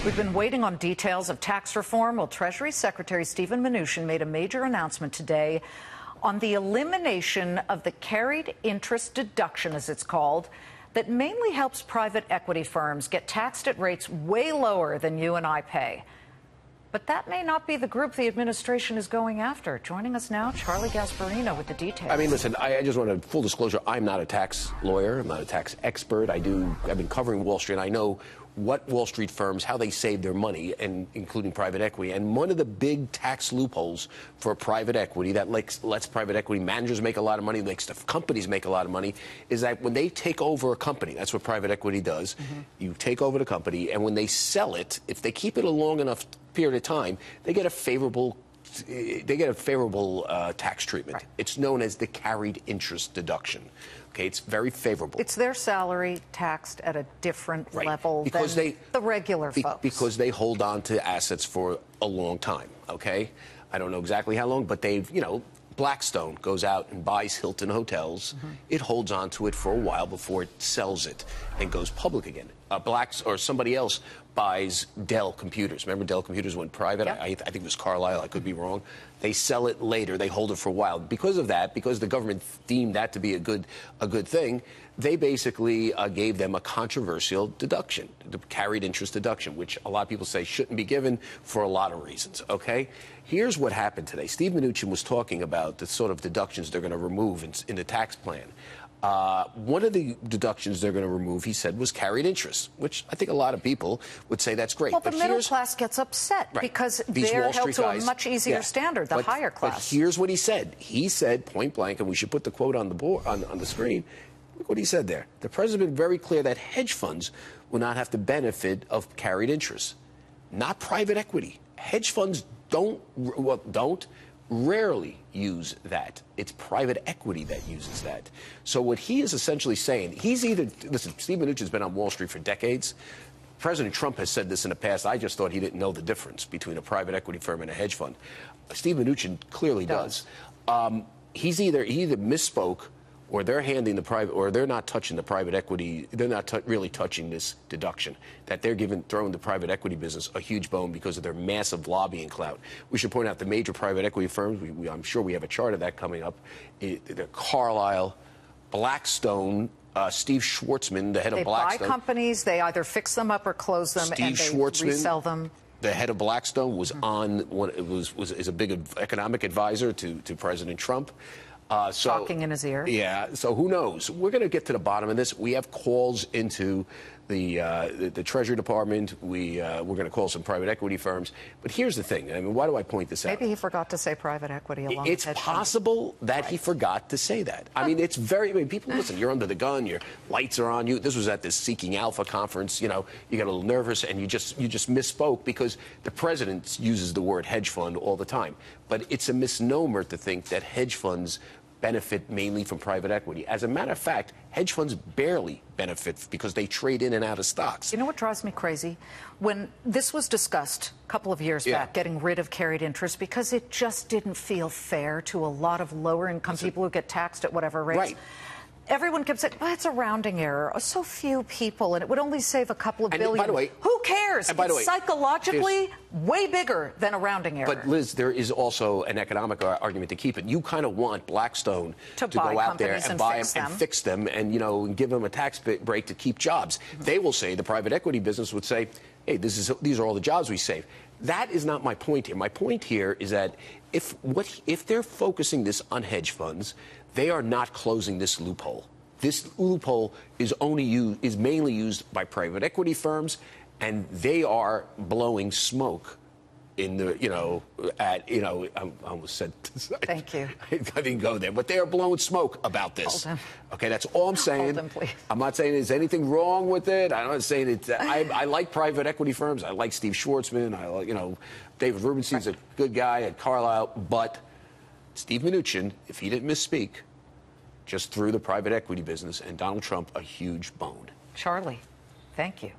We've been waiting on details of tax reform. Well, Treasury Secretary Steven Mnuchin made a major announcement today on the elimination of the carried interest deduction, as it's called, that mainly helps private equity firms get taxed at rates way lower than you and I pay. But that may not be the group the administration is going after. Joining us now, Charlie Gasparino with the details. I mean, listen, I just want to, full disclosure, I'm not a tax lawyer. I'm not a tax expert. I've been covering Wall Street. I know what Wall Street firms, how they save their money, and including private equity. And one of the big tax loopholes for private equity that lets private equity managers make a lot of money, makes the companies make a lot of money, is that when they take over a company, that's what private equity does. You take over the company, and when they sell it, if they keep it a long enough period of time, they get a favorable tax treatment. Right. It's known as the carried interest deduction. Okay, it's very favorable. It's their salary taxed at a different level than the regular folks. Because they hold on to assets for a long time, okay? I don't know exactly how long, but they've, Blackstone goes out and buys Hilton hotels. It holds on to it for a while before it sells it and goes public again. Or somebody else buys Dell Computers. Remember Dell Computers went private? Yep. I think it was Carlyle. I could be wrong. They sell it later. They hold it for a while. Because of that, because the government deemed that to be a good thing, they basically gave them a controversial deduction, the carried interest deduction, which a lot of people say shouldn't be given for a lot of reasons, okay? Here's what happened today. Steve Mnuchin was talking about the sort of deductions they're going to remove in the tax plan. One of the deductions they're going to remove, he said, was carried interest, which I think a lot of people would say that's great. Well, the middle class gets upset because they're held to a much easier standard, the higher class. But here's what he said. He said, point blank, and we should put the quote on the board, on the screen. Look what he said there. The president has been very clear that hedge funds will not have to benefit of carried interest, not private equity. Hedge funds rarely use that. It's private equity that uses that. So what he is essentially saying, listen, Steve Mnuchin's been on Wall Street for decades. President Trump has said this in the past. I just thought he didn't know the difference between a private equity firm and a hedge fund. Steve Mnuchin clearly does. He either misspoke, or they're handing or they're not touching the private equity. They're not really touching this deduction. That they're throwing the private equity business a huge bone because of their massive lobbying clout. We should point out the major private equity firms. I'm sure we have a chart of that coming up. They're Carlyle, Blackstone. Steve Schwartzman, the head of Blackstone. They buy companies. They either fix them up or close them, and they resell them. The head of Blackstone was is a big economic advisor to President Trump. Talking in his ear. Yeah, so who knows? We're going to get to the bottom of this. We have calls into the Treasury Department. We're going to call some private equity firms. But here's the thing. I mean, why do I point this out? Maybe he forgot to say private equity along It's possible that he forgot to say that. I mean, people, listen, you're under the gun, your lights are on you. This was at this Seeking Alpha conference. You got a little nervous and you just misspoke because the president uses the word hedge fund all the time. But it's a misnomer to think that hedge funds benefit mainly from private equity. As a matter of fact, hedge funds barely benefit because they trade in and out of stocks. You know what drives me crazy? When this was discussed a couple of years back, getting rid of carried interest, because it just didn't feel fair to a lot of lower-income people who get taxed at whatever rates. Right. Everyone kept saying, it's a rounding error. So few people, and it would only save a couple of billion. By the way, who cares? It's psychologically way bigger than a rounding error. But, Liz, there is also an economic argument to keep it. You kind of want Blackstone to go out there and buy them and fix them and, and give them a tax break to keep jobs. They will say, the private equity business would say, hey, these are all the jobs we save. That is not my point here. My point here is that if they're focusing this on hedge funds, they are not closing this loophole. This loophole is mainly used by private equity firms, and they are blowing smoke in the, I almost said. Thank you. I didn't go there, but they are blowing smoke about this. Okay, that's all I'm saying. Hold them, please. I'm not saying there's anything wrong with it. I'm not saying it. I like private equity firms. I like Steve Schwartzman. I like, David Rubenstein's a good guy at Carlyle, but Steve Mnuchin, if he didn't misspeak, just threw the private equity business and Donald Trump a huge bone. Charlie, thank you.